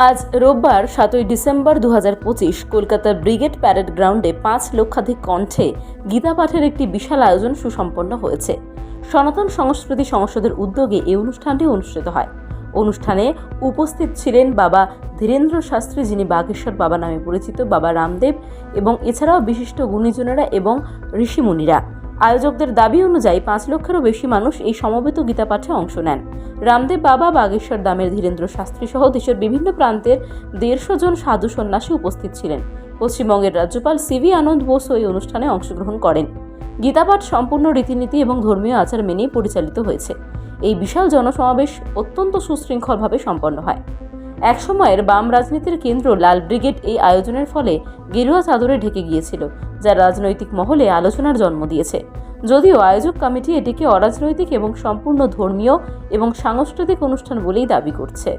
আজ রোববার 7ই ডিসেম্বর 2025 কলকাতার ব্রিগেড প্যারেড গ্রাউন্ডে 5 লক্ষাধিক কণ্ঠে গীতা পাঠের একটি বিশাল আয়োজন সুসম্পন্ন হয়েছে। সনাতন সংস্কৃতি সংসদের উদ্যোগে এই অনুষ্ঠানটি অনুষ্ঠিত হয়। অনুষ্ঠানে উপস্থিত ছিলেন বাবা ধীরেন্দ্র শাস্ত্রী, যিনি বাগেশ্বর বাবা নামে পরিচিত, বাবা রামদেব এবং এছাড়াও বিশিষ্ট গুণীজনেরা এবং ঋষিমুনিরা। আয়োজকদের দাবি অনুযায়ী 5 লক্ষেরও বেশি মানুষ এই সমবেত গীতা পাঠে অংশ নেন। রামদেব বাবা, বাগেশ্বর ধামের ধীরেন্দ্র শাস্ত্রী সহ দেশের বিভিন্ন প্রান্তের 150 জন সাধু সন্ন্যাসী উপস্থিত ছিলেন। পশ্চিমবঙ্গের রাজ্যপাল সিভি আনন্দ বোসও এই অনুষ্ঠানে অংশগ্রহণ করেন। গীতাপাঠ সম্পূর্ণ রীতিনীতি এবং ধর্মীয় আচার মেনেই পরিচালিত হয়েছে। এই বিশাল জনসমাবেশ অত্যন্ত সুশৃঙ্খলভাবে সম্পন্ন হয়। একসময়ের বাম রাজনীতির কেন্দ্র লাল ব্রিগেড এই আয়োজনের ফলে গেরুয়া চাদরে ঢেকে গিয়েছিল, যা রাজনৈতিক মহলে আলোচনার জন্ম দিয়েছে। যদিও আয়োজক কমিটি এটিকে অরাজনৈতিক এবং সম্পূর্ণ ধর্মীয় এবং সাংস্কৃতিক অনুষ্ঠান বলেই দাবি করছে।